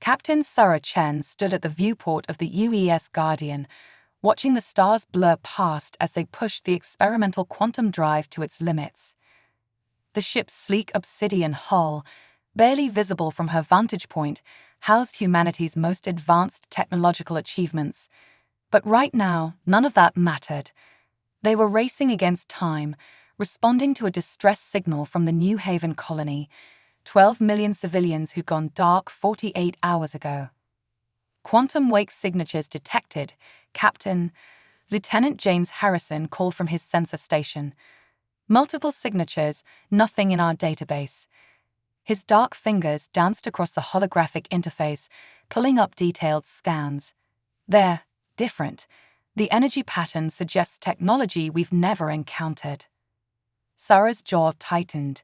Captain Sarah Chen stood at the viewport of the UES Guardian, watching the stars blur past as they pushed the experimental quantum drive to its limits. The ship's sleek obsidian hull, barely visible from her vantage point, housed humanity's most advanced technological achievements. But right now, none of that mattered. They were racing against time, responding to a distress signal from the New Haven colony, 12 million civilians who'd gone dark 48 hours ago. Quantum wake signatures detected, Captain. Lieutenant James Harrison called from his sensor station. Multiple signatures, nothing in our database. His dark fingers danced across the holographic interface, pulling up detailed scans. They're different. The energy pattern suggests technology we've never encountered. Sarah's jaw tightened.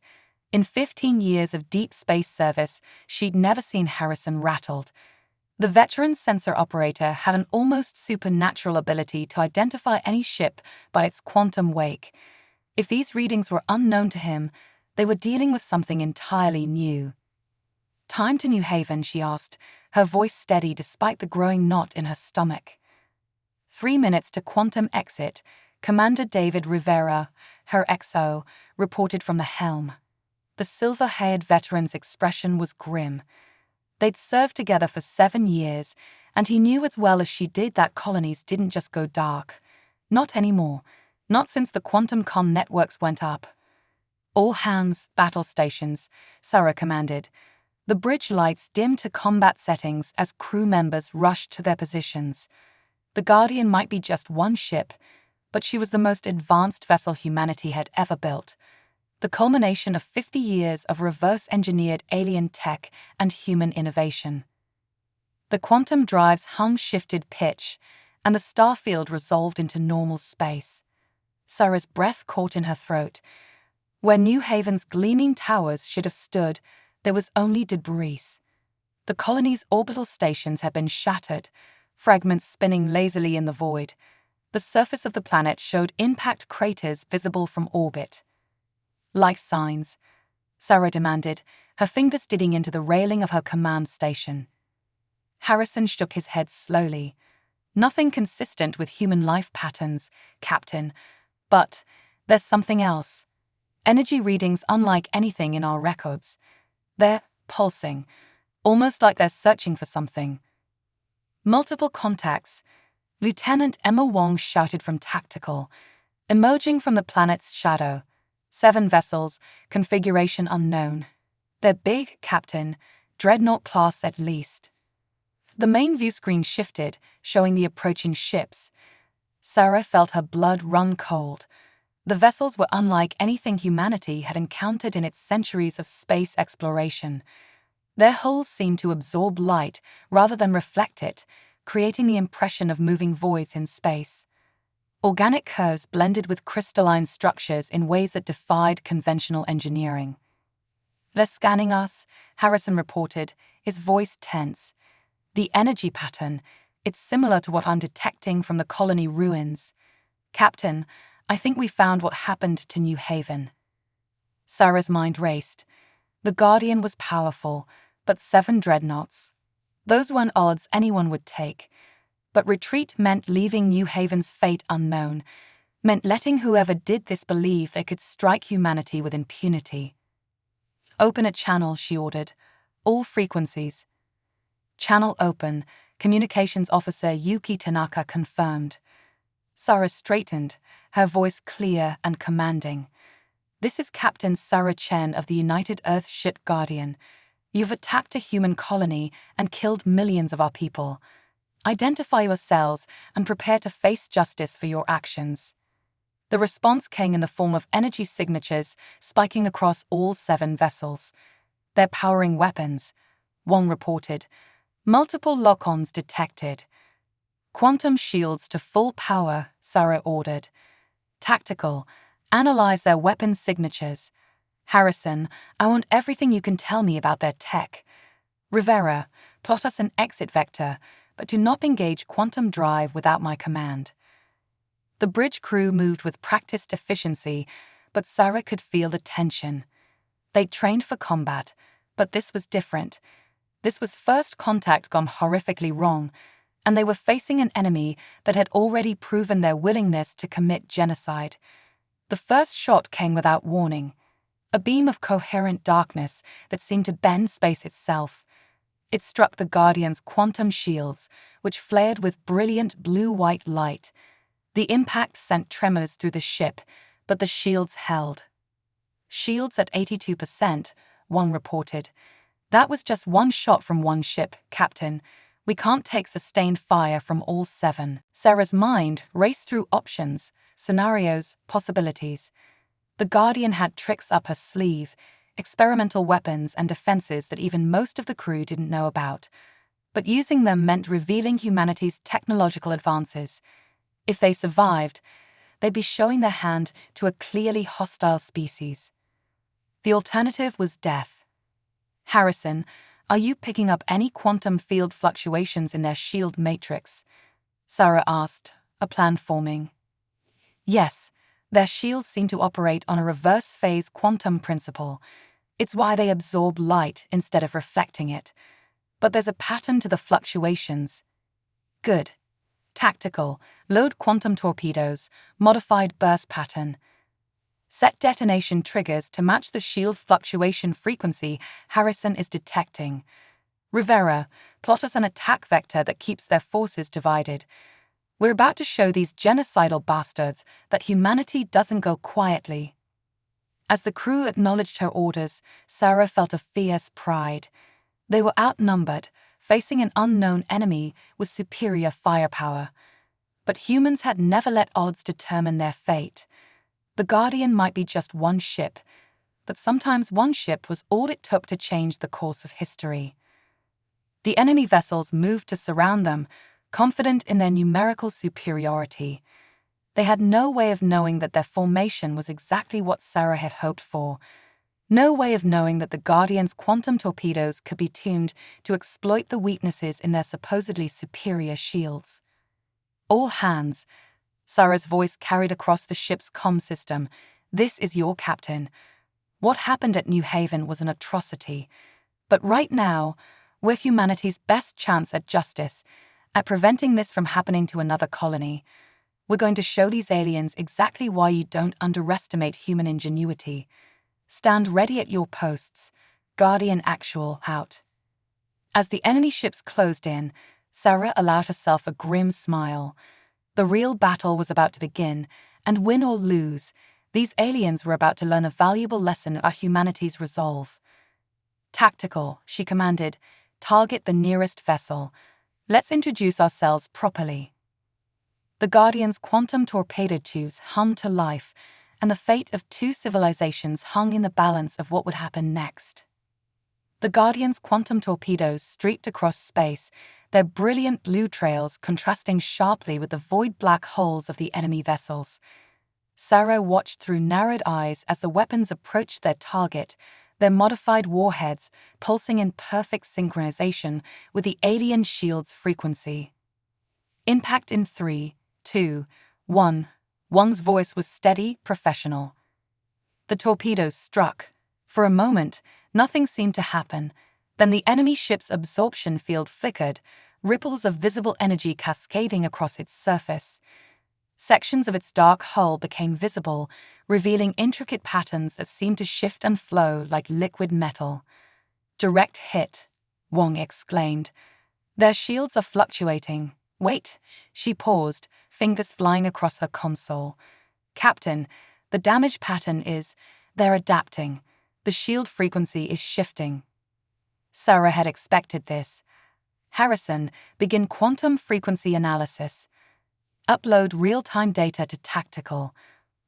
In 15 years of deep space service, she'd never seen Harrison rattled. The veteran sensor operator had an almost supernatural ability to identify any ship by its quantum wake. If these readings were unknown to him, they were dealing with something entirely new. "Time to New Haven?" she asked, her voice steady despite the growing knot in her stomach. 3 minutes to quantum exit, Commander David Rivera, her XO, reported from the helm. The silver-haired veteran's expression was grim. They'd served together for 7 years, and he knew as well as she did that colonies didn't just go dark. Not anymore. Not since the quantum comm networks went up. "All hands, battle stations," Sarah commanded. The bridge lights dimmed to combat settings as crew members rushed to their positions. The Guardian might be just one ship, but she was the most advanced vessel humanity had ever built. The culmination of 50 years of reverse-engineered alien tech and human innovation. The quantum drive's hum shifted pitch, and the starfield resolved into normal space. Sarah's breath caught in her throat. Where New Haven's gleaming towers should have stood, there was only debris. The colony's orbital stations had been shattered, fragments spinning lazily in the void. The surface of the planet showed impact craters visible from orbit. "Life signs," Sarah demanded, her fingers digging into the railing of her command station. Harrison shook his head slowly. "Nothing consistent with human life patterns, Captain. But there's something else. Energy readings unlike anything in our records. They're pulsing, almost like they're searching for something." "Multiple contacts," Lieutenant Emma Wong shouted from Tactical, emerging from the planet's shadow. 7 vessels, configuration unknown. "They're big, Captain, Dreadnought class at least." The main viewscreen shifted, showing the approaching ships. Sarah felt her blood run cold. The vessels were unlike anything humanity had encountered in its centuries of space exploration. Their hulls seemed to absorb light rather than reflect it, creating the impression of moving voids in space. Organic curves blended with crystalline structures in ways that defied conventional engineering. "They're scanning us," Harrison reported, his voice tense. "The energy pattern, it's similar to what I'm detecting from the colony ruins. Captain, I think we found what happened to New Haven." Sarah's mind raced. The Guardian was powerful, but 7 dreadnoughts. Those weren't odds anyone would take. But retreat meant leaving New Haven's fate unknown, meant letting whoever did this believe they could strike humanity with impunity. "Open a channel," she ordered. "All frequencies." "Channel open," Communications Officer Yuki Tanaka confirmed. Sarah straightened, her voice clear and commanding. "This is Captain Sarah Chen of the United Earth Ship Guardian. You've attacked a human colony and killed millions of our people. Identify yourselves and prepare to face justice for your actions." The response came in the form of energy signatures spiking across all 7 vessels. "They're powering weapons," Wong reported. "Multiple lock-ons detected." "Quantum shields to full power," Sarah ordered. "Tactical, analyze their weapon signatures." "Harrison, I want everything you can tell me about their tech." "Rivera, plot us an exit vector, but do not engage quantum drive without my command." The bridge crew moved with practiced efficiency, but Sarah could feel the tension. They'd trained for combat, but this was different. This was first contact gone horrifically wrong, and they were facing an enemy that had already proven their willingness to commit genocide. The first shot came without warning, a beam of coherent darkness that seemed to bend space itself. It struck the Guardian's quantum shields, which flared with brilliant blue-white light. The impact sent tremors through the ship, but the shields held. "Shields at 82%, one reported. "That was just one shot from one ship, Captain. We can't take sustained fire from all 7. Sarah's mind raced through options, scenarios, possibilities. The Guardian had tricks up her sleeve, experimental weapons and defenses that even most of the crew didn't know about. But using them meant revealing humanity's technological advances. If they survived, they'd be showing their hand to a clearly hostile species. The alternative was death. "Harrison, are you picking up any quantum field fluctuations in their shield matrix?" Sarah asked, a plan forming. "Yes, their shields seem to operate on a reverse-phase quantum principle. It's why they absorb light instead of reflecting it. But there's a pattern to the fluctuations." "Good. Tactical, load quantum torpedoes, modified burst pattern. Set detonation triggers to match the shield fluctuation frequency Harrison is detecting. Rivera, plot us an attack vector that keeps their forces divided. We're about to show these genocidal bastards that humanity doesn't go quietly." As the crew acknowledged her orders, Sarah felt a fierce pride. They were outnumbered, facing an unknown enemy with superior firepower. But humans had never let odds determine their fate. The Guardian might be just one ship, but sometimes one ship was all it took to change the course of history. The enemy vessels moved to surround them, confident in their numerical superiority. They had no way of knowing that their formation was exactly what Sarah had hoped for. No way of knowing that the Guardian's quantum torpedoes could be tuned to exploit the weaknesses in their supposedly superior shields. "All hands," Sarah's voice carried across the ship's comm system. "This is your captain. What happened at New Haven was an atrocity. But right now, we're humanity's best chance at justice, at preventing this from happening to another colony. We're going to show these aliens exactly why you don't underestimate human ingenuity. Stand ready at your posts. Guardian Actual out." As the enemy ships closed in, Sarah allowed herself a grim smile. The real battle was about to begin, and win or lose, these aliens were about to learn a valuable lesson about humanity's resolve. "Tactical," she commanded. "Target the nearest vessel. Let's introduce ourselves properly." The Guardian's quantum torpedo tubes hummed to life, and the fate of 2 civilizations hung in the balance of what would happen next. The Guardian's quantum torpedoes streaked across space, their brilliant blue trails contrasting sharply with the void black holes of the enemy vessels. Sarah watched through narrowed eyes as the weapons approached their target, their modified warheads pulsing in perfect synchronization with the alien shield's frequency. "Impact in 3, 2, 1. Wang's voice was steady, professional. The torpedoes struck. For a moment, nothing seemed to happen. Then the enemy ship's absorption field flickered, ripples of visible energy cascading across its surface. Sections of its dark hull became visible, revealing intricate patterns that seemed to shift and flow like liquid metal. "Direct hit," Wang exclaimed. "Their shields are fluctuating. Wait." She paused, fingers flying across her console. "Captain, the damage pattern is, they're adapting. The shield frequency is shifting." Sarah had expected this. "Harrison, begin quantum frequency analysis. Upload real-time data to tactical.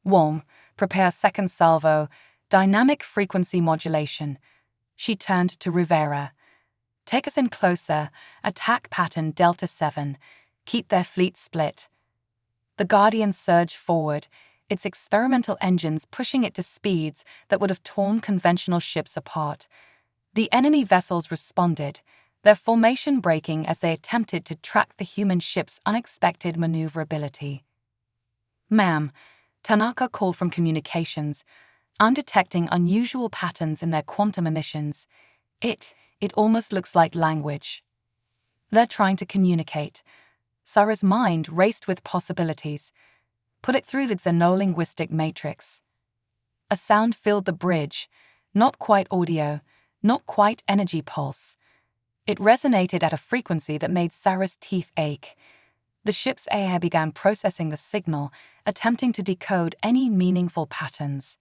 Wang, prepare second salvo, dynamic frequency modulation." She turned to Rivera. "Take us in closer, attack pattern Delta 7. Keep their fleet split." The Guardian surged forward, its experimental engines pushing it to speeds that would have torn conventional ships apart. The enemy vessels responded, their formation breaking as they attempted to track the human ship's unexpected maneuverability. "Ma'am," Tanaka called from communications, "I'm detecting unusual patterns in their quantum emissions. It It almost looks like language. They're trying to communicate. Sarah's mind raced with possibilities. Put it through the xenolinguistic matrix. A sound filled the bridge, not quite audio, not quite energy pulse. It resonated at a frequency that made Sarah's teeth ache. The ship's AI began processing the signal, attempting to decode any meaningful patterns.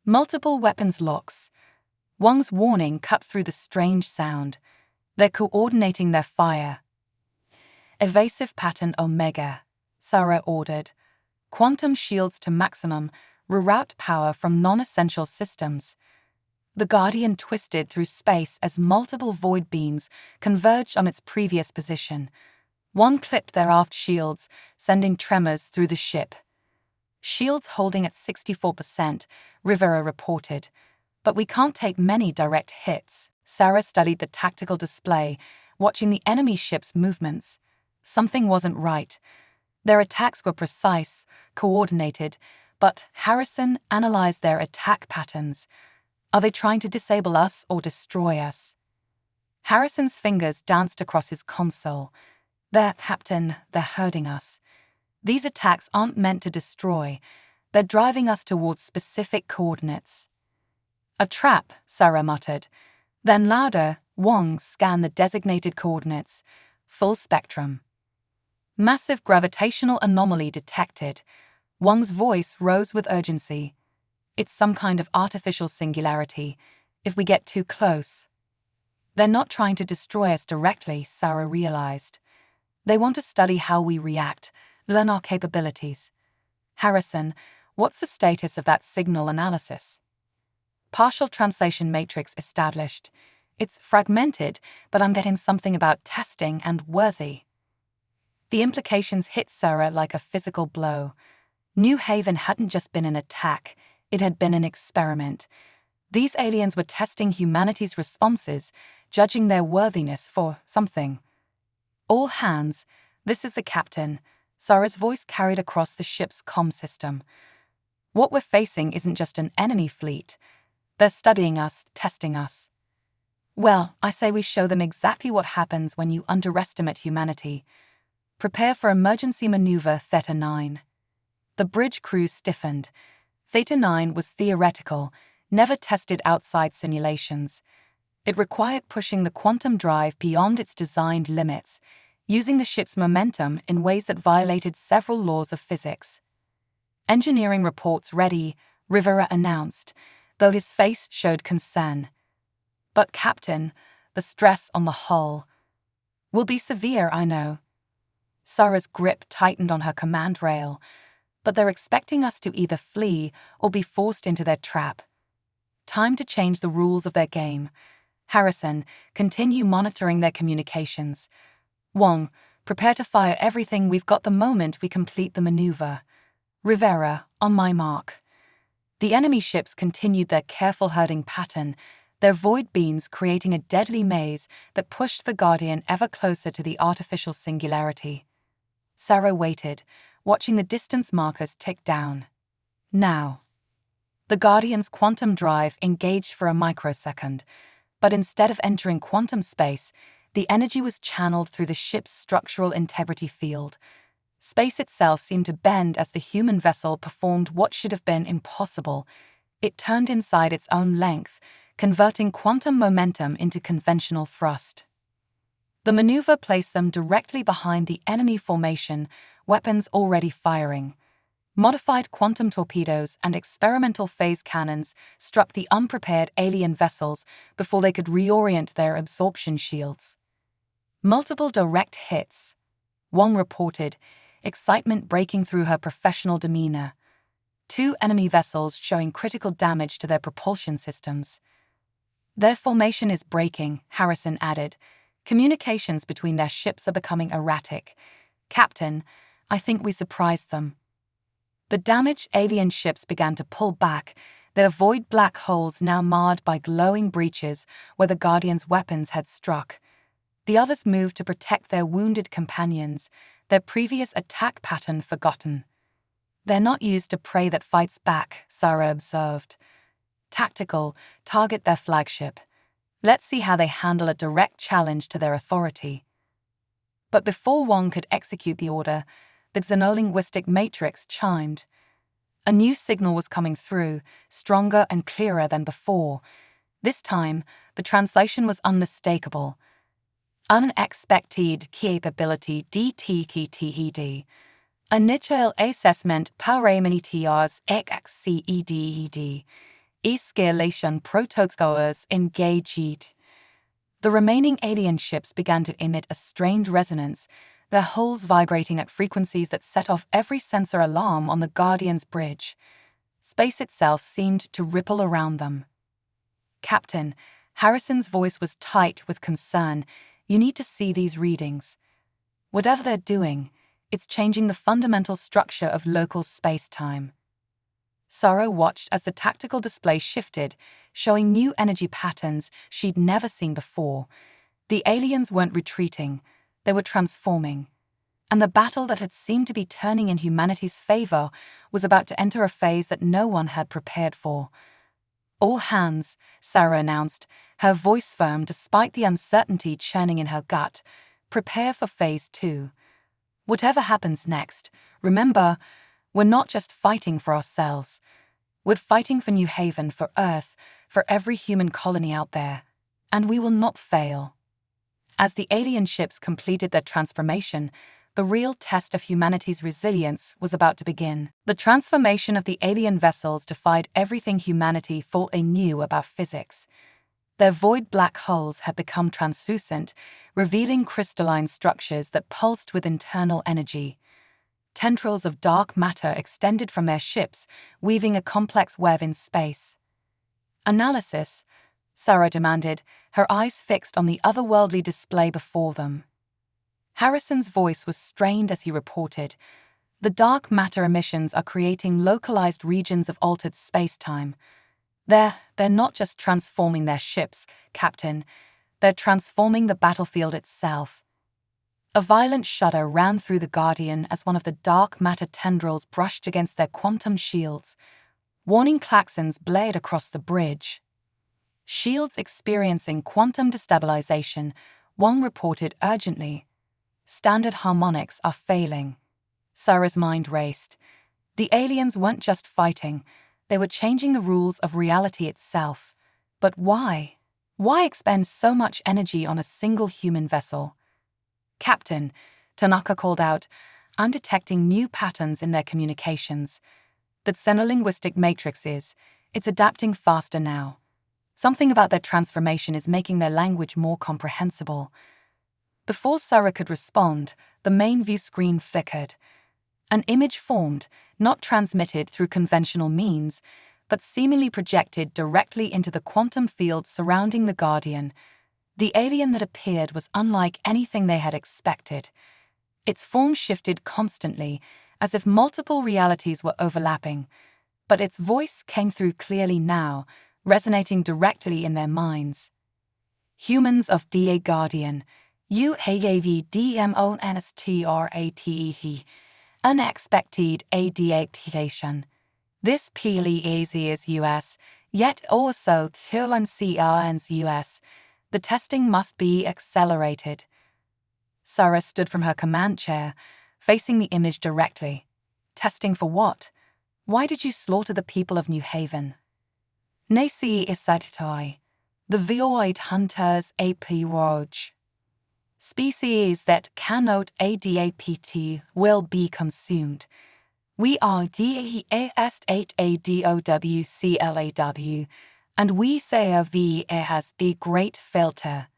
Multiple weapons locks. Wang's warning cut through the strange sound. They're coordinating their fire. Evasive pattern Omega, Sarah ordered. Quantum shields to maximum, reroute power from non-essential systems. The Guardian twisted through space as multiple void beams converged on its previous position. One clipped their aft shields, sending tremors through the ship. Shields holding at 64%, Rivera reported. But we can't take many direct hits. Sarah studied the tactical display, watching the enemy ship's movements. Something wasn't right. Their attacks were precise, coordinated, but Harrison analyzed their attack patterns. Are they trying to disable us or destroy us? Harrison's fingers danced across his console. Captain, they're hurting us. These attacks aren't meant to destroy. They're driving us towards specific coordinates. A trap, Sarah muttered. Then louder, Wang scanned the designated coordinates. Full spectrum. Massive gravitational anomaly detected. Wang's voice rose with urgency. It's some kind of artificial singularity. If we get too close. They're not trying to destroy us directly, Sarah realized. They want to study how we react, learn our capabilities. Harrison, what's the status of that signal analysis? Partial translation matrix established. It's fragmented, but I'm getting something about testing and worthy. The implications hit Sarah like a physical blow. New Haven hadn't just been an attack, it had been an experiment. These aliens were testing humanity's responses, judging their worthiness for something. All hands, this is the captain, Sarah's voice carried across the ship's comm system. What we're facing isn't just an enemy fleet. They're studying us, testing us. Well, I say we show them exactly what happens when you underestimate humanity. Prepare for emergency maneuver Theta 9. The bridge crew stiffened. Theta 9 was theoretical, never tested outside simulations. It required pushing the quantum drive beyond its designed limits, using the ship's momentum in ways that violated several laws of physics. Engineering reports ready, Rivera announced, though his face showed concern. But Captain, the stress on the hull will be severe, I know. Sarah's grip tightened on her command rail, but they're expecting us to either flee or be forced into their trap. Time to change the rules of their game. Harrison, continue monitoring their communications. Wang, prepare to fire everything we've got the moment we complete the maneuver. Rivera, on my mark. The enemy ships continued their careful herding pattern, their void beams creating a deadly maze that pushed the Guardian ever closer to the artificial singularity. Sarah waited, watching the distance markers tick down. Now. The Guardian's quantum drive engaged for a microsecond, but instead of entering quantum space, the energy was channeled through the ship's structural integrity field. Space itself seemed to bend as the human vessel performed what should have been impossible. It turned inside its own length, converting quantum momentum into conventional thrust. The maneuver placed them directly behind the enemy formation, weapons already firing. Modified quantum torpedoes and experimental phase cannons struck the unprepared alien vessels before they could reorient their absorption shields. Multiple direct hits, Wang reported, excitement breaking through her professional demeanor. 2 enemy vessels showing critical damage to their propulsion systems. Their formation is breaking, Harrison added. Communications between their ships are becoming erratic. Captain, I think we surprised them. The damaged alien ships began to pull back, their void black holes now marred by glowing breaches where the Guardian's weapons had struck. The others moved to protect their wounded companions, their previous attack pattern forgotten. They're not used to prey that fights back, Sarah observed. Tactical, target their flagship. Let's see how they handle a direct challenge to their authority. But before Wong could execute the order, the xenolinguistic matrix chimed. A new signal was coming through, stronger and clearer than before. This time, the translation was unmistakable. Unexpected capability DTKTED. Initial assessment parameters XCEDED. Escalation protocols engaged. The remaining alien ships began to emit a strange resonance, their hulls vibrating at frequencies that set off every sensor alarm on the Guardian's bridge. Space itself seemed to ripple around them. "Captain," Harrison's voice was tight with concern, "you need to see these readings. Whatever they're doing, it's changing the fundamental structure of local space-time." Sarah watched as the tactical display shifted, showing new energy patterns she'd never seen before. The aliens weren't retreating, they were transforming. And the battle that had seemed to be turning in humanity's favor was about to enter a phase that no one had prepared for. "All hands," Sarah announced, her voice firm despite the uncertainty churning in her gut. "Prepare for Phase 2. Whatever happens next, remember, we're not just fighting for ourselves. We're fighting for New Haven, for Earth, for every human colony out there. And we will not fail." As the alien ships completed their transformation, the real test of humanity's resilience was about to begin. The transformation of the alien vessels defied everything humanity thought they knew about physics. Their void black holes had become translucent, revealing crystalline structures that pulsed with internal energy. Tendrils of dark matter extended from their ships, weaving a complex web in space. "Analysis," Sarah demanded, her eyes fixed on the otherworldly display before them. Harrison's voice was strained as he reported, "The dark matter emissions are creating localized regions of altered space-time. They're not just transforming their ships, Captain. They're transforming the battlefield itself." A violent shudder ran through the Guardian as one of the dark matter tendrils brushed against their quantum shields. Warning klaxons blared across the bridge. "Shields experiencing quantum destabilization," Wong reported urgently. "Standard harmonics are failing." Sarah's mind raced. The aliens weren't just fighting, they were changing the rules of reality itself. But why? Why expend so much energy on a single human vessel? "Captain," Tanaka called out, "I'm detecting new patterns in their communications. The xenolinguistic matrix it's adapting faster now. Something about their transformation is making their language more comprehensible." Before Sarah could respond, the main view screen flickered. An image formed, not transmitted through conventional means, but seemingly projected directly into the quantum field surrounding the Guardian. The alien that appeared was unlike anything they had expected. Its form shifted constantly, as if multiple realities were overlapping, but its voice came through clearly now, resonating directly in their minds. "Humans of DA Guardian, UAVDMONSTRATE, unexpected adaptation. This PLE is US, yet also TLNCRN's US. The testing must be accelerated." Sarah stood from her command chair, facing the image directly. "Testing for what? Why did you slaughter the people of New Haven?" "Nasi Isatai, the Void Hunters AP Roach. Species that cannot adapt will be consumed. We are DAS8ADOWCLAW, and we say a VA has the great filter."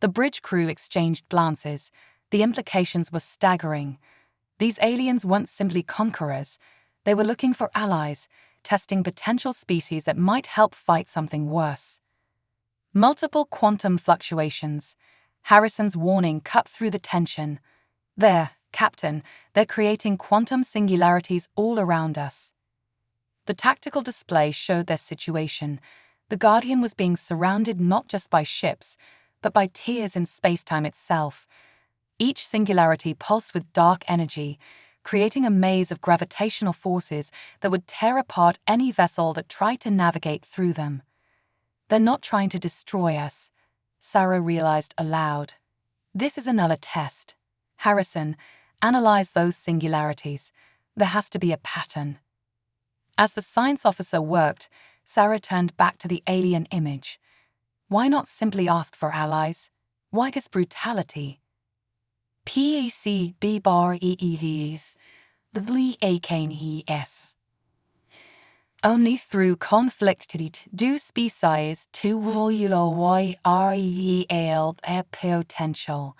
The bridge crew exchanged glances. The implications were staggering. These aliens weren't simply conquerors. They were looking for allies, testing potential species that might help fight something worse. Multiple quantum fluctuations. Harrison's warning cut through the tension. "There, Captain, they're creating quantum singularities all around us." The tactical display showed their situation. The Guardian was being surrounded not just by ships, but by tiers in spacetime itself. Each singularity pulsed with dark energy, creating a maze of gravitational forces that would tear apart any vessel that tried to navigate through them. They're not trying to destroy us, Sarah realized aloud. This is another test. Harrison, analyze those singularities. There has to be a pattern. As the science officer worked, Sarah turned back to the alien image. Why not simply ask for allies? Why this brutality? PAC-B-bar-E-E-S, the V-A-K-N-E-S. Only through conflict do species to real potential.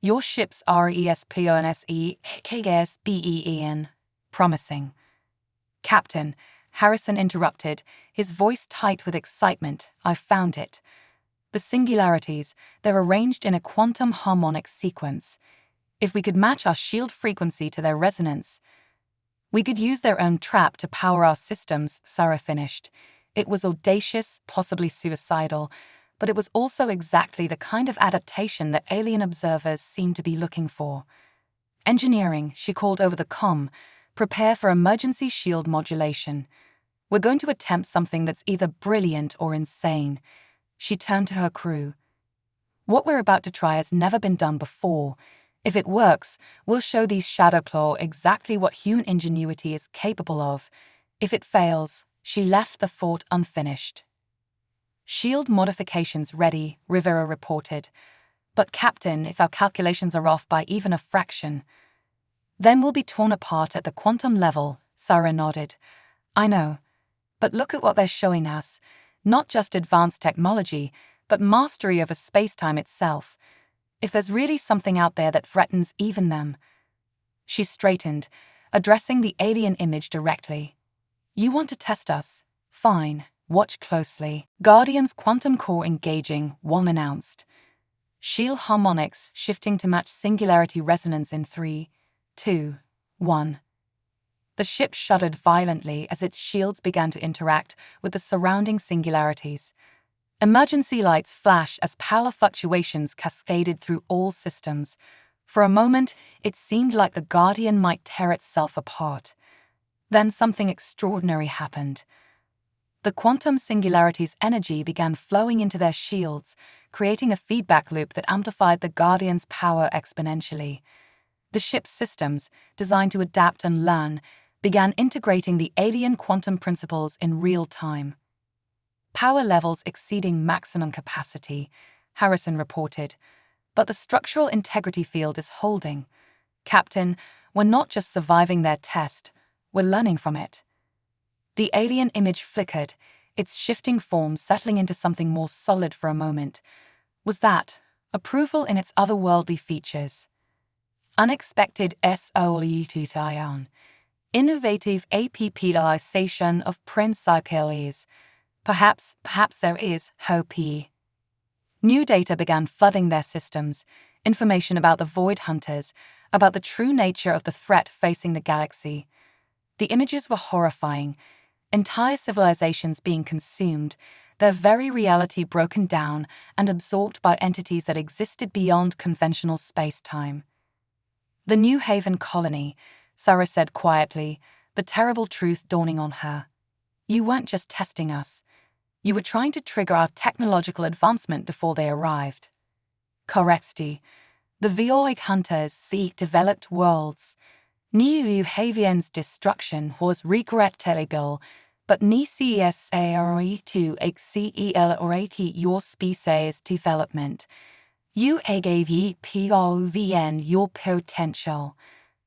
Your ship's RESPONSEKSBEEN. Promising. Captain, Harrison interrupted, his voice tight with excitement. I've found it. The singularities, they're arranged in a quantum harmonic sequence. If we could match our shield frequency to their resonance, we could use their own trap to power our systems, Sarah finished. It was audacious, possibly suicidal, but it was also exactly the kind of adaptation that alien observers seemed to be looking for. Engineering, she called over the comm, prepare for emergency shield modulation. We're going to attempt something that's either brilliant or insane. She turned to her crew. What we're about to try has never been done before. If it works, we'll show these Shadowclaw exactly what human ingenuity is capable of. If it fails, she left the thought unfinished. Shield modifications ready, Rivera reported. But Captain, if our calculations are off by even a fraction, then we'll be torn apart at the quantum level, Sarah nodded. I know. But look at what they're showing us. Not just advanced technology, but mastery over space-time itself. If there's really something out there that threatens even them. She straightened, addressing the alien image directly. You want to test us? Fine, watch closely. Guardian's quantum core engaging, one announced. Shield harmonics shifting to match singularity resonance in 3, 2, 1. The ship shuddered violently as its shields began to interact with the surrounding singularities. Emergency lights flashed as power fluctuations cascaded through all systems. For a moment, it seemed like the Guardian might tear itself apart. Then something extraordinary happened. The quantum singularity's energy began flowing into their shields, creating a feedback loop that amplified the Guardian's power exponentially. The ship's systems, designed to adapt and learn, began integrating the alien quantum principles in real time. Power levels exceeding maximum capacity, Harrison reported. But the structural integrity field is holding. Captain, we're not just surviving their test, we're learning from it. The alien image flickered, its shifting form settling into something more solid for a moment. Was that approval in its otherworldly features? Unexpected SOLUTION. Innovative application of principles. Perhaps there is hope. New data began flooding their systems, information about the Void Hunters, about the true nature of the threat facing the galaxy. The images were horrifying. Entire civilizations being consumed, their very reality broken down and absorbed by entities that existed beyond conventional space-time. The New Haven colony, Sarah said quietly, the terrible truth dawning on her. You weren't just testing us. You were trying to trigger our technological advancement before they arrived. Correctly, the Void Hunters seek developed worlds. New Haven's destruction was regrettable, but necessary to accelerate your species' development. You gave POVN your potential.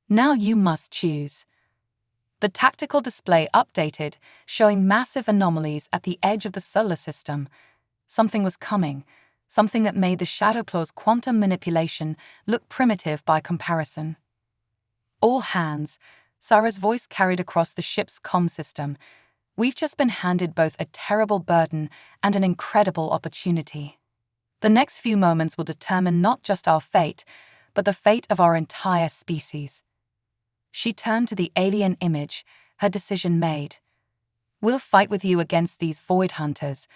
Now you must choose. The tactical display updated, showing massive anomalies at the edge of the solar system. Something was coming, something that made the Shadowclaw's quantum manipulation look primitive by comparison. All hands, Sarah's voice carried across the ship's comm system. We've just been handed both a terrible burden and an incredible opportunity. The next few moments will determine not just our fate, but the fate of our entire species. She turned to the alien image, her decision made. We'll fight with you against these Void Hunters,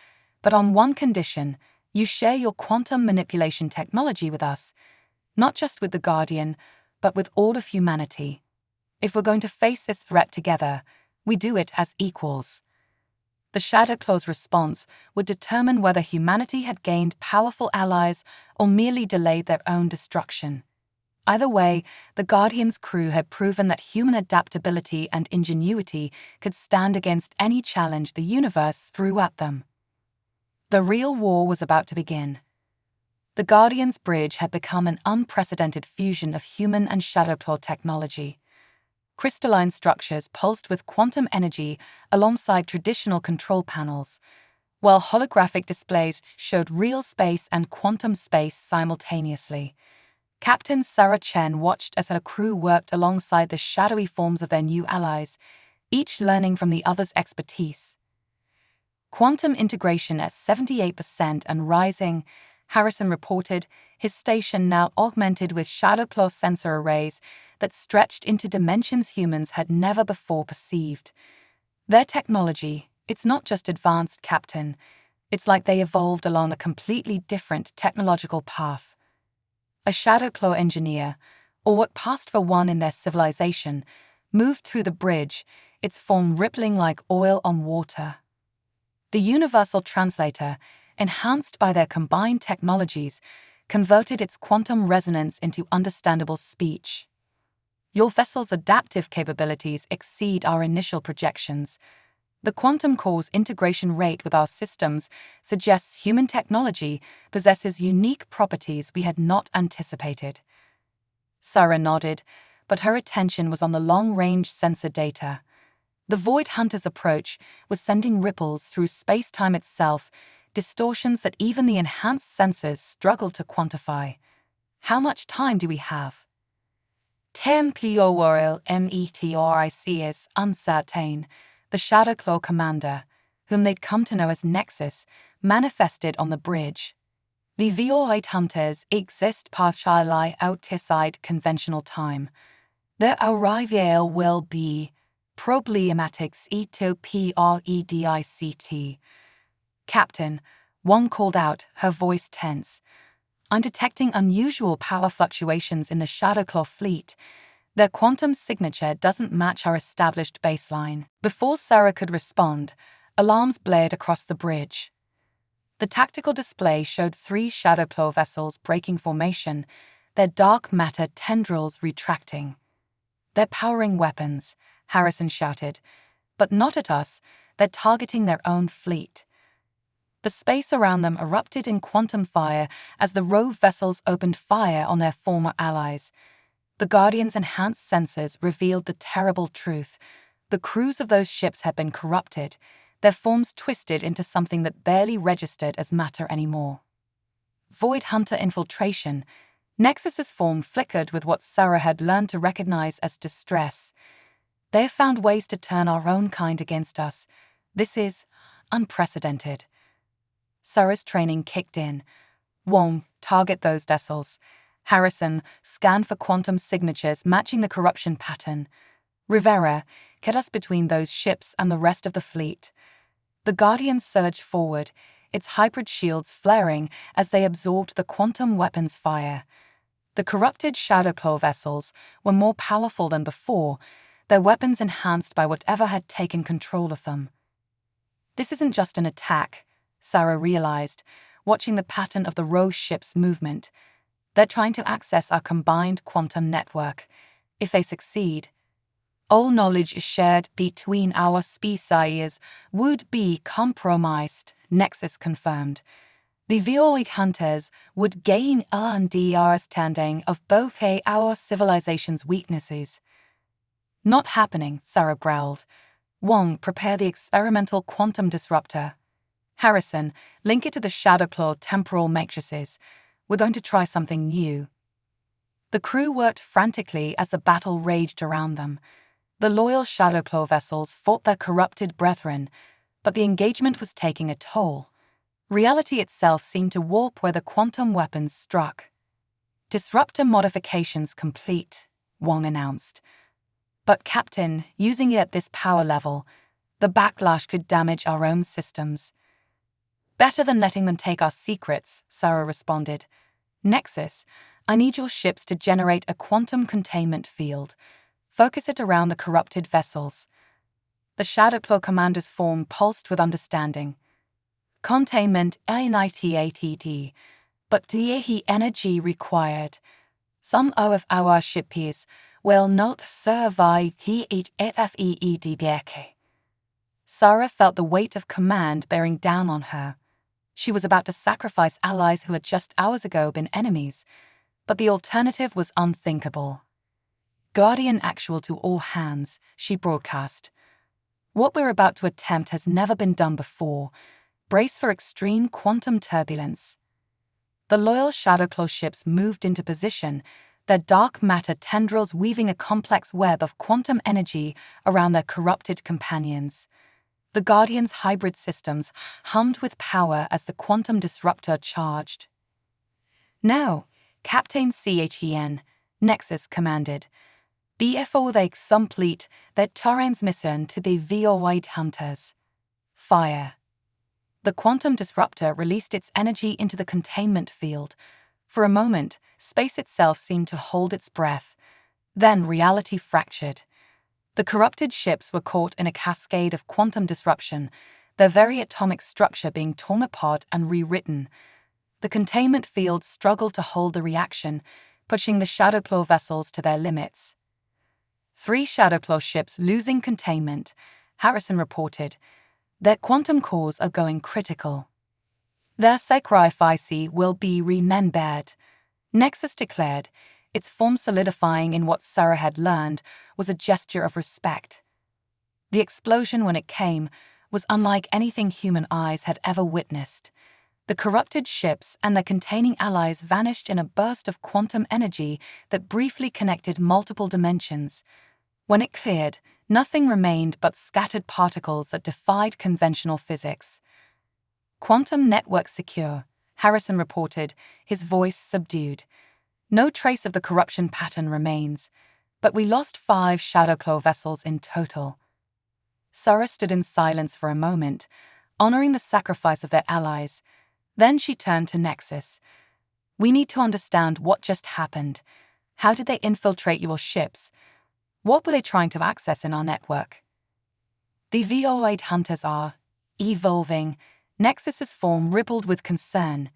but on one condition: you share your quantum manipulation technology with us, not just with the Guardian, but with all of humanity. If we're going to face this threat together, we do it as equals. The Shadowclaw's response would determine whether humanity had gained powerful allies or merely delayed their own destruction. Either way, the Guardian's crew had proven that human adaptability and ingenuity could stand against any challenge the universe threw at them. The real war was about to begin. The Guardian's bridge had become an unprecedented fusion of human and Shadowclaw technology. Crystalline structures pulsed with quantum energy alongside traditional control panels, while holographic displays showed real space and quantum space simultaneously. Captain Sarah Chen watched as her crew worked alongside the shadowy forms of their new allies, each learning from the other's expertise. Quantum integration at 78% and rising, Harrison reported, his station now augmented with Shadowclaw sensor arrays that stretched into dimensions humans had never before perceived. Their technology, it's not just advanced, Captain. It's like they evolved along a completely different technological path. A Shadowclaw engineer, or what passed for one in their civilization, moved through the bridge, its form rippling like oil on water. The Universal Translator, enhanced by their combined technologies, converted its quantum resonance into understandable speech. Your vessel's adaptive capabilities exceed our initial projections. The quantum core's integration rate with our systems suggests human technology possesses unique properties we had not anticipated. Sarah nodded, but her attention was on the long-range sensor data. The Void Hunter's approach was sending ripples through space-time itself, distortions that even the enhanced sensors struggled to quantify. How much time do we have? Temporal metric is uncertain. The Shadowclaw commander, whom they'd come to know as Nexus, manifested on the bridge. The Void Hunters exist partially outside conventional time. Their arrival will be problematics predict. Captain, Wong called out, her voice tense. I'm detecting unusual power fluctuations in the Shadowclaw fleet. Their quantum signature doesn't match our established baseline. Before Sarah could respond, alarms blared across the bridge. The tactical display showed 3 Shadowclaw vessels breaking formation, their dark matter tendrils retracting. They're powering weapons, Harrison shouted. But not at us, they're targeting their own fleet. The space around them erupted in quantum fire as the rogue vessels opened fire on their former allies. The Guardian's enhanced sensors revealed the terrible truth. The crews of those ships had been corrupted, their forms twisted into something that barely registered as matter anymore. Void Hunter infiltration. Nexus's form flickered with what Sarah had learned to recognize as distress. They have found ways to turn our own kind against us. This is unprecedented. Sarah's training kicked in. Wong, target those vessels. Harrison, scan for quantum signatures matching the corruption pattern. Rivera, get us between those ships and the rest of the fleet. The Guardians surged forward, its hybrid shields flaring as they absorbed the quantum weapons fire. The corrupted Shadowclaw vessels were more powerful than before, their weapons enhanced by whatever had taken control of them. This isn't just an attack, Sarah realized, watching the pattern of the rogue ship's movement. They're trying to access our combined quantum network. If they succeed, all knowledge is shared between our species would be compromised, Nexus confirmed. The Void Hunters would gain an understanding of both our civilization's weaknesses. Not happening, Sarah growled. Wong, prepare the experimental quantum disruptor. Harrison, link it to the Shadowclaw temporal matrices. We're going to try something new. The crew worked frantically as the battle raged around them. The loyal Shadowclaw vessels fought their corrupted brethren, but the engagement was taking a toll. Reality itself seemed to warp where the quantum weapons struck. Disruptor modifications complete, Wong announced. But Captain, using it at this power level, the backlash could damage our own systems. Better than letting them take our secrets, Sarah responded. Nexus, I need your ships to generate a quantum containment field. Focus it around the corrupted vessels. The Shadowclaw commander's form pulsed with understanding. Containment A98, but the energy required. Some of our ships will not survive the HFY. Sarah felt the weight of command bearing down on her. She was about to sacrifice allies who had just hours ago been enemies, but the alternative was unthinkable. Guardian actual to all hands, she broadcast. What we're about to attempt has never been done before. Brace for extreme quantum turbulence. The loyal Shadowclaw ships moved into position, their dark matter tendrils weaving a complex web of quantum energy around their corrupted companions. The Guardian's hybrid systems hummed with power as the quantum disruptor charged. Now, Captain Chen, Nexus commanded, before they complete their transmission to the Void Hunters. Fire. The quantum disruptor released its energy into the containment field. For a moment, space itself seemed to hold its breath. Then reality fractured. The corrupted ships were caught in a cascade of quantum disruption, their very atomic structure being torn apart and rewritten. The containment field struggled to hold the reaction, pushing the Shadowclaw vessels to their limits. 3 Shadowclaw ships losing containment, Harrison reported. Their quantum cores are going critical. Their sacrifice will be remembered, Nexus declared. Its form solidifying in what Sarah had learned was a gesture of respect. The explosion, when it came, was unlike anything human eyes had ever witnessed. The corrupted ships and their containing allies vanished in a burst of quantum energy that briefly connected multiple dimensions. When it cleared, nothing remained but scattered particles that defied conventional physics. Quantum network secure, Harrison reported, his voice subdued. No trace of the corruption pattern remains, but we lost 5 Shadowclaw vessels in total. Sarah stood in silence for a moment, honoring the sacrifice of their allies. Then she turned to Nexus. We need to understand what just happened. How did they infiltrate your ships? What were they trying to access in our network? The Void Hunters are evolving. Nexus's form rippled with concern.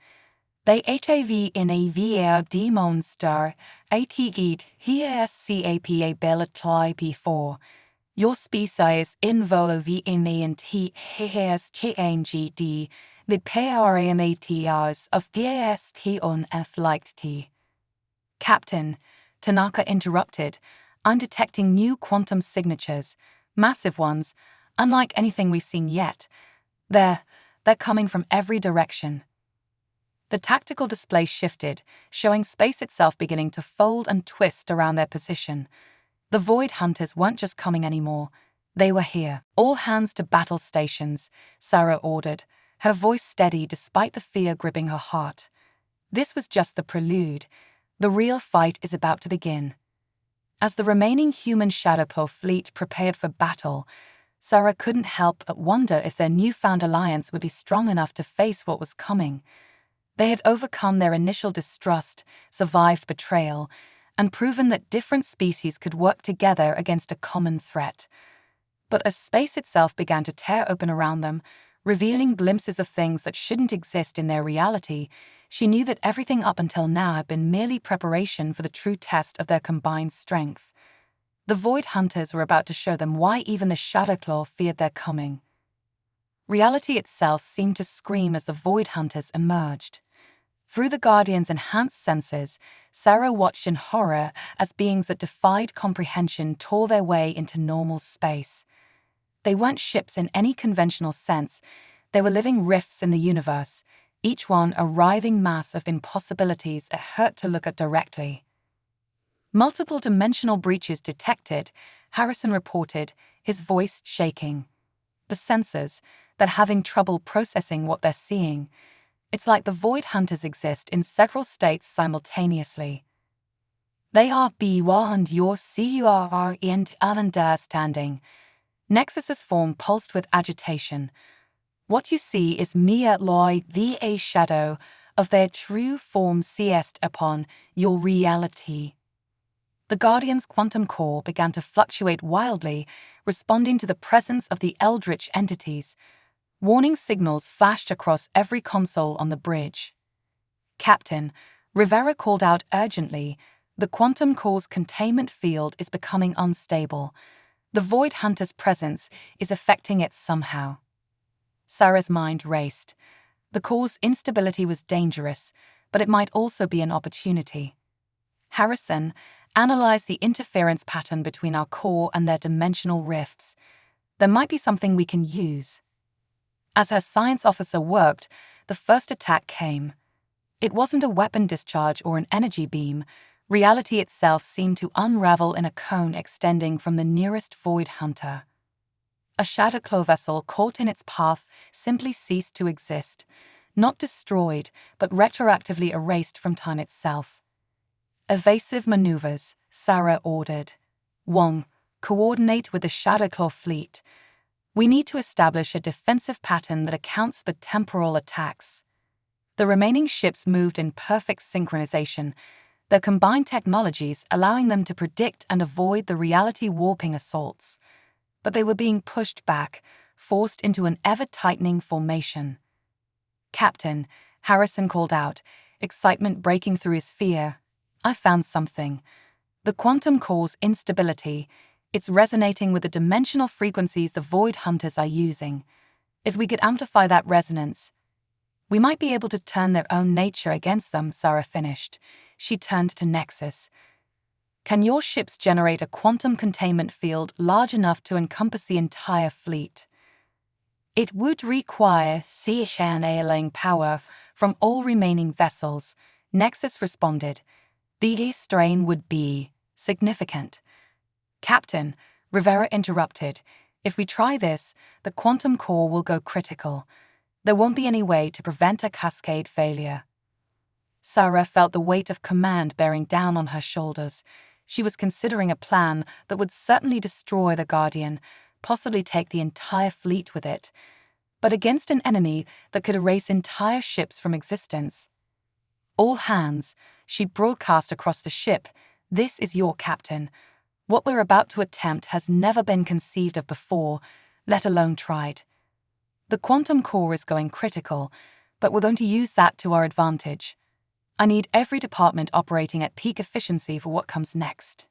They HAV in a VR demon star, ATGET, HSCAPA Bellatlai P4. Your species involve in me and HSCNGD, the PRAMATRs of DAST on F like T. Captain, Tanaka interrupted. I'm detecting new quantum signatures, massive ones, unlike anything we've seen yet. They're coming from every direction. The tactical display shifted, showing space itself beginning to fold and twist around their position. The Void Hunters weren't just coming anymore. They were here. All hands to battle stations, Sarah ordered, her voice steady despite the fear gripping her heart. This was just the prelude. The real fight is about to begin. As the remaining human Shadowclaw fleet prepared for battle, Sarah couldn't help but wonder if their newfound alliance would be strong enough to face what was coming. They had overcome their initial distrust, survived betrayal, and proven that different species could work together against a common threat. But as space itself began to tear open around them, revealing glimpses of things that shouldn't exist in their reality, she knew that everything up until now had been merely preparation for the true test of their combined strength. The Void Hunters were about to show them why even the Shadowclaw feared their coming. Reality itself seemed to scream as the Void Hunters emerged. Through the Guardian's enhanced senses, Sarah watched in horror as beings that defied comprehension tore their way into normal space. They weren't ships in any conventional sense. They were living rifts in the universe, each one a writhing mass of impossibilities it hurt to look at directly. Multiple dimensional breaches detected, Harrison reported, his voice shaking. The sensors, they're having trouble processing what they're seeing. It's like the Void Hunters exist in several states simultaneously. They are beyond your CUR and understanding. Nexus's form pulsed with agitation. What you see is merely the shadow of their true form seized upon your reality. The Guardian's quantum core began to fluctuate wildly, responding to the presence of the eldritch entities. Warning signals flashed across every console on the bridge. "Captain," Rivera called out urgently, "the quantum core's containment field is becoming unstable. The Void Hunter's presence is affecting it somehow." Sarah's mind raced. The core's instability was dangerous, but it might also be an opportunity. Harrison analyzed the interference pattern between our core and their dimensional rifts. There might be something we can use. As her science officer worked, the first attack came. It wasn't a weapon discharge or an energy beam. Reality itself seemed to unravel in a cone extending from the nearest Void Hunter. A Shadowclaw vessel caught in its path simply ceased to exist, not destroyed, but retroactively erased from time itself. "Evasive maneuvers," Sarah ordered. "Wong, coordinate with the Shadowclaw fleet. We need to establish a defensive pattern that accounts for temporal attacks." The remaining ships moved in perfect synchronization, their combined technologies allowing them to predict and avoid the reality-warping assaults. But they were being pushed back, forced into an ever-tightening formation. "Captain," Harrison called out, excitement breaking through his fear, "I found something. The quantum core's instability, it's resonating with the dimensional frequencies the Void Hunters are using. If we could amplify that resonance, we might be able to turn their own nature against them," Sarah finished. She turned to Nexus. "Can your ships generate a quantum containment field large enough to encompass the entire fleet?" "It would require scanning power from all remaining vessels," Nexus responded. "The strain would be significant." "Captain," Rivera interrupted, "if we try this, the quantum core will go critical. There won't be any way to prevent a cascade failure." Sarah felt the weight of command bearing down on her shoulders. She was considering a plan that would certainly destroy the Guardian, possibly take the entire fleet with it, but against an enemy that could erase entire ships from existence. "All hands," she broadcast across the ship, "this is your captain. What we're about to attempt has never been conceived of before, let alone tried. The quantum core is going critical, but we're going to use that to our advantage. I need every department operating at peak efficiency for what comes next."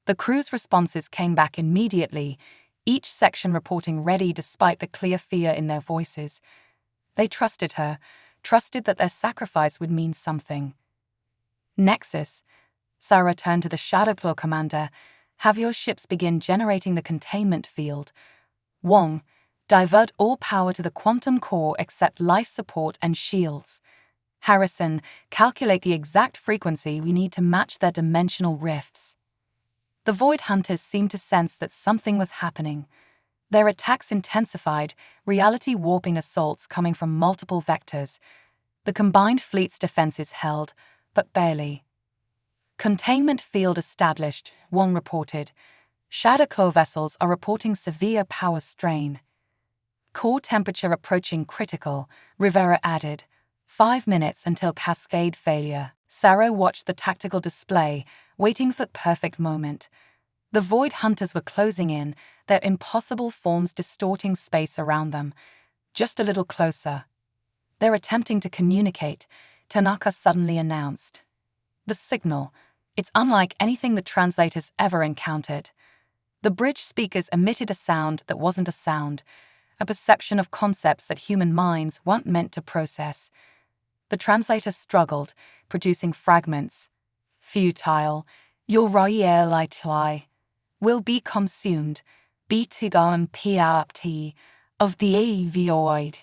The crew's responses came back immediately, each section reporting ready despite the clear fear in their voices. They trusted her, trusted that their sacrifice would mean something. "Nexus," Sarah turned to the Shadowclaw commander, "have your ships begin generating the containment field. Wong, divert all power to the quantum core except life support and shields. Harrison, calculate the exact frequency we need to match their dimensional rifts." The Void Hunters seemed to sense that something was happening. Their attacks intensified, reality-warping assaults coming from multiple vectors. The combined fleet's defenses held, but barely. "Containment field established," Wong reported. "Shadowclaw vessels are reporting severe power strain." "Core temperature approaching critical," Rivera added. 5 minutes until cascade failure." Sarah watched the tactical display, waiting for the perfect moment. The Void Hunters were closing in, their impossible forms distorting space around them. "Just a little closer." "They're attempting to communicate," Tanaka suddenly announced. "The signal. It's unlike anything the translators ever encountered." The bridge speakers emitted a sound that wasn't a sound, a perception of concepts that human minds weren't meant to process. The translator struggled, producing fragments. "Futile. Your reality will be consumed. Betigon PRT of the void."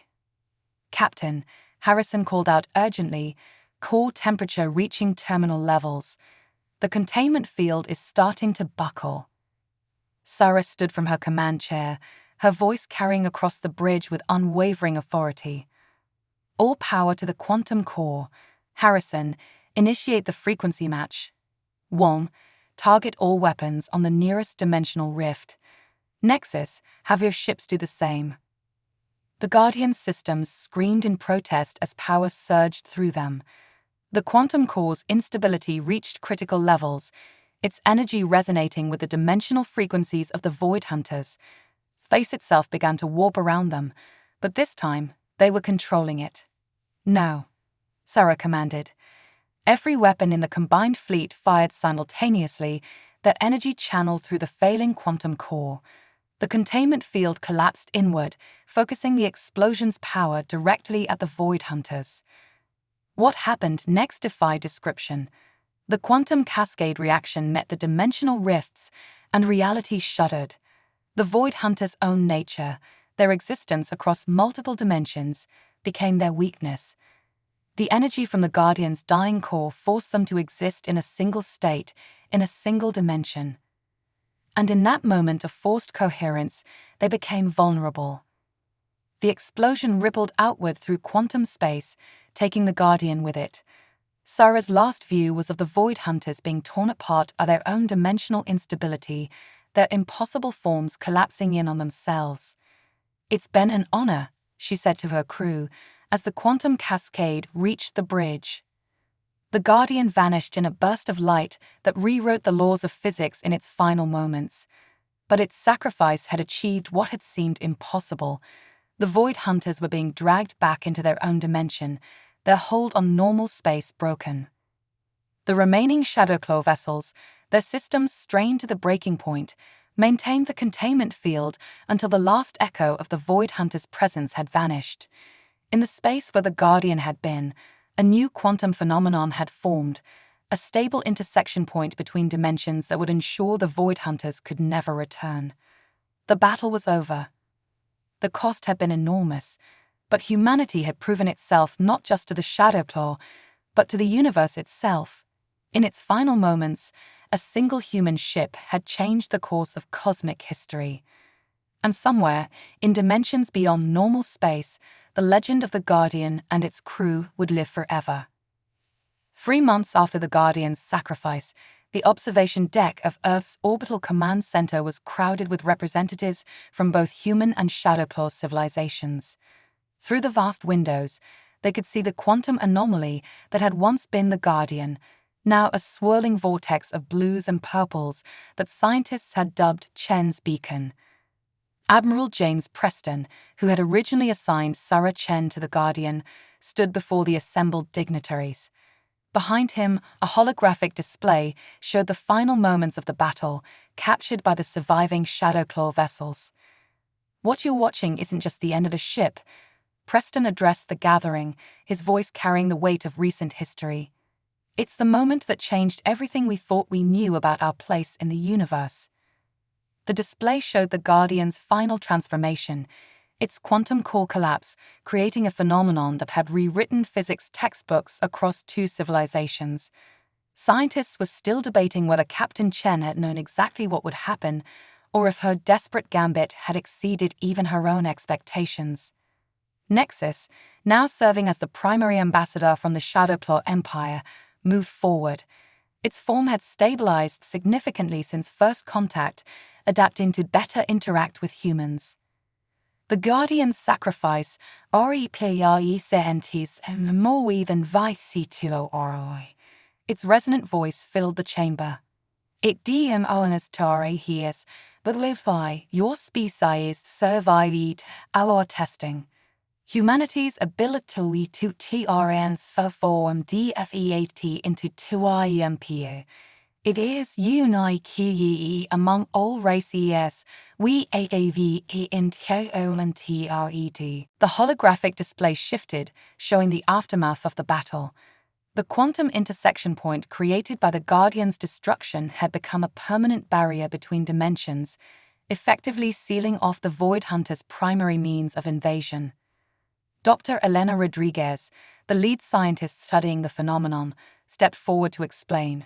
"Captain," Harrison called out urgently, "core temperature reaching terminal levels. The containment field is starting to buckle." Sarah stood from her command chair, her voice carrying across the bridge with unwavering authority. "All power to the quantum core. Harrison, initiate the frequency match. Wong, target all weapons on the nearest dimensional rift. Nexus, have your ships do the same." The Guardian systems screamed in protest as power surged through them. The quantum core's instability reached critical levels, its energy resonating with the dimensional frequencies of the Void Hunters. Space itself began to warp around them, but this time, they were controlling it. "Now," Sarah commanded. Every weapon in the combined fleet fired simultaneously, their energy channeled through the failing quantum core. The containment field collapsed inward, focusing the explosion's power directly at the Void Hunters. What happened next defied description. The quantum cascade reaction met the dimensional rifts, and reality shuddered. The Void Hunters' own nature, their existence across multiple dimensions, became their weakness. The energy from the Guardian's dying core forced them to exist in a single state, in a single dimension. And in that moment of forced coherence, they became vulnerable. The explosion rippled outward through quantum space, taking the Guardian with it. Sarah's last view was of the Void Hunters being torn apart by their own dimensional instability, their impossible forms collapsing in on themselves. "It's been an honor," she said to her crew, as the quantum cascade reached the bridge. The Guardian vanished in a burst of light that rewrote the laws of physics in its final moments. But its sacrifice had achieved what had seemed impossible. The Void Hunters were being dragged back into their own dimension, their hold on normal space broken. The remaining Shadowclaw vessels, their systems strained to the breaking point, maintained the containment field until the last echo of the Void Hunters' presence had vanished. In the space where the Guardian had been, a new quantum phenomenon had formed, a stable intersection point between dimensions that would ensure the Void Hunters could never return. The battle was over. The cost had been enormous, but humanity had proven itself not just to the Shadowclaw, but to the universe itself. In its final moments, a single human ship had changed the course of cosmic history. And somewhere, in dimensions beyond normal space, the legend of the Guardian and its crew would live forever. 3 months after the Guardian's sacrifice, the observation deck of Earth's orbital command center was crowded with representatives from both human and Shadowclaw civilizations. Through the vast windows, they could see the quantum anomaly that had once been the Guardian, now a swirling vortex of blues and purples that scientists had dubbed Chen's Beacon. Admiral James Preston, who had originally assigned Sarah Chen to the Guardian, stood before the assembled dignitaries. Behind him, a holographic display showed the final moments of the battle, captured by the surviving Shadowclaw vessels. "What you're watching isn't just the end of a ship," Preston addressed the gathering, his voice carrying the weight of recent history. "It's the moment that changed everything we thought we knew about our place in the universe." The display showed the Guardian's final transformation, its quantum core collapse, creating a phenomenon that had rewritten physics textbooks across 2 civilizations. Scientists were still debating whether Captain Chen had known exactly what would happen, or if her desperate gambit had exceeded even her own expectations. Nexus, now serving as the primary ambassador from the Shadowclaw Empire, moved forward. Its form had stabilized significantly since first contact, adapting to better interact with humans. The Guardian's sacrifice, represents more than vice. Its resonant voice filled the chamber. "It demonstrates, but live by your species survived our testing. Humanity's ability to transform DFEAT into 2IMP. It is unique among all races. We AAV in TOLNTRED." The holographic display shifted, showing the aftermath of the battle. The quantum intersection point created by the Guardian's destruction had become a permanent barrier between dimensions, effectively sealing off the Void Hunter's primary means of invasion. Dr. Elena Rodriguez, the lead scientist studying the phenomenon, stepped forward to explain.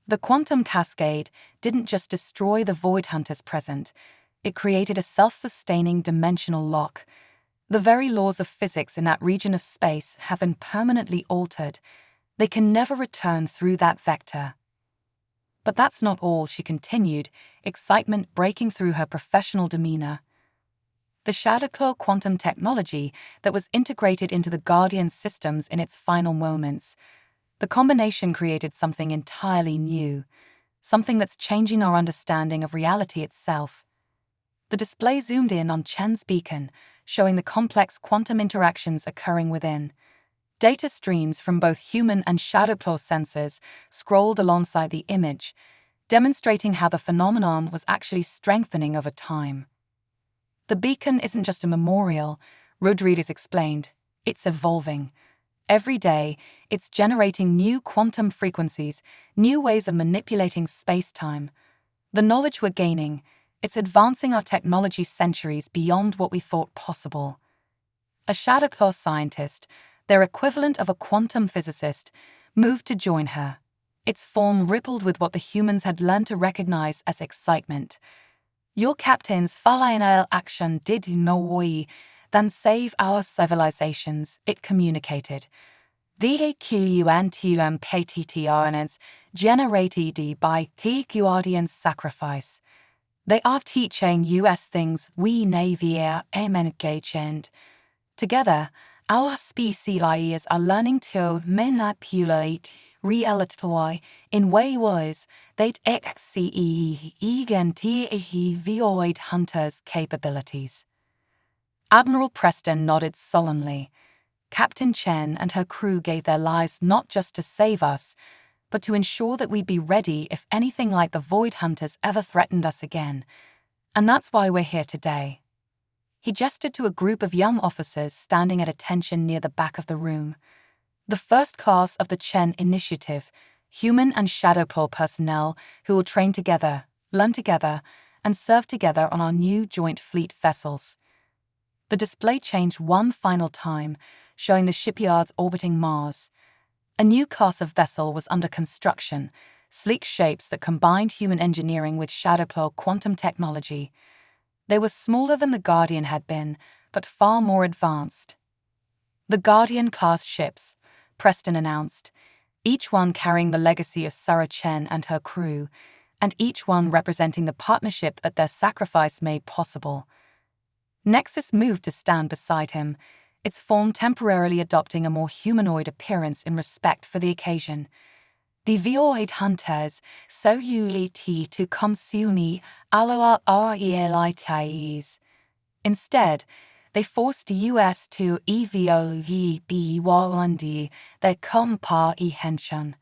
The quantum cascade didn't just destroy the Void Hunters present, it created a self-sustaining dimensional lock. The very laws of physics in that region of space have been permanently altered. They can never return through that vector. But that's not all, she continued, excitement breaking through her professional demeanor. The Shadowclaw quantum technology that was integrated into the Guardian systems in its final moments. The combination created something entirely new. something that's changing our understanding of reality itself. The display zoomed in on Chen's beacon, showing the complex quantum interactions occurring within. Data streams from both human and shadowclaw sensors scrolled alongside the image, demonstrating how the phenomenon was actually strengthening over time. The beacon isn't just a memorial, Rodriguez explained. It's evolving. Every day, it's generating new quantum frequencies, new ways of manipulating space-time. The knowledge we're gaining, it's advancing our technology centuries beyond what we thought possible. A shadowclaw scientist, their equivalent of a quantum physicist, moved to join her. Its form rippled with what the humans had learned to recognize as excitement. Your captain's final action did no more than save our civilizations, it communicated. The QUNTUMPTTRNs generated by the Guardian's sacrifice. They are teaching us things we never engaged. Together, our species are learning to manipulate reality in ways that exceed even the void hunter's capabilities. Admiral Preston nodded solemnly. Captain Chen and her crew gave their lives not just to save us, but to ensure that we'd be ready if anything like the void hunters ever threatened us again. And that's why we're here today. He gestured to a group of young officers standing at attention near the back of the room. The first class of the Chen Initiative, human and shadowclaw personnel who will train together, learn together, and serve together on our new joint fleet vessels. The display changed one final time, showing the shipyards orbiting Mars. A new class of vessel was under construction, sleek shapes that combined human engineering with shadowclaw quantum technology. They were smaller than the Guardian had been, but far more advanced. The Guardian-class ships, Preston announced, each one carrying the legacy of Sarah Chen and her crew, and each one representing the partnership that their sacrifice made possible. Nexus moved to stand beside him, its form temporarily adopting a more humanoid appearance in respect for the occasion. The void hunters so utility to consume our realities. Instead, they forced us to evolve beyond their comprehension.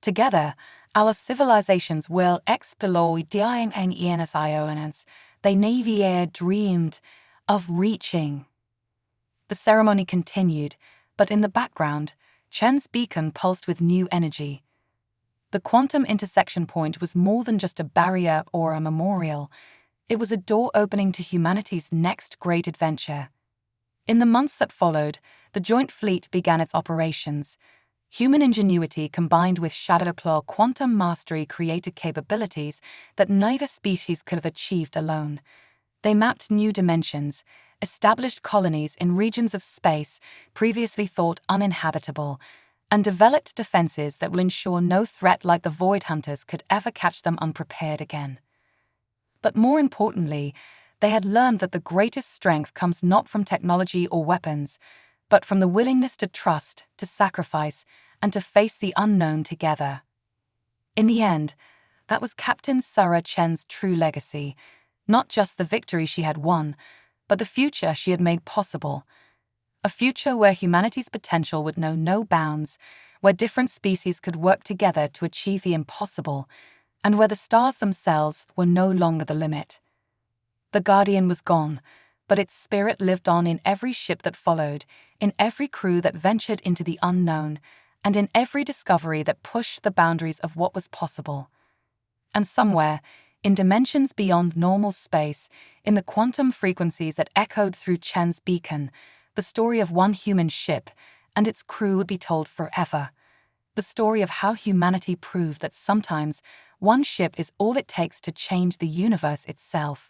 Together, our civilizations will exploit dying and ionas they never dreamed of reaching. The ceremony continued, but in the background, Chen's beacon pulsed with new energy. The quantum intersection point was more than just a barrier or a memorial. It was a door opening to humanity's next great adventure. In the months that followed, the joint fleet began its operations. Human ingenuity combined with shadowclaw quantum mastery created capabilities that neither species could have achieved alone. They mapped new dimensions, established colonies in regions of space previously thought uninhabitable, and developed defenses that will ensure no threat like the void hunters could ever catch them unprepared again. But more importantly, they had learned that the greatest strength comes not from technology or weapons, but from the willingness to trust, to sacrifice, and to face the unknown together. In the end, that was Captain Sarah Chen's true legacy, not just the victory she had won, but the future she had made possible. A future where humanity's potential would know no bounds, where different species could work together to achieve the impossible, and where the stars themselves were no longer the limit. The Guardian was gone, but its spirit lived on in every ship that followed, in every crew that ventured into the unknown, and in every discovery that pushed the boundaries of what was possible. And somewhere, in dimensions beyond normal space, in the quantum frequencies that echoed through Chen's beacon, the story of one human ship and its crew would be told forever. The story of how humanity proved that sometimes one ship is all it takes to change the universe itself.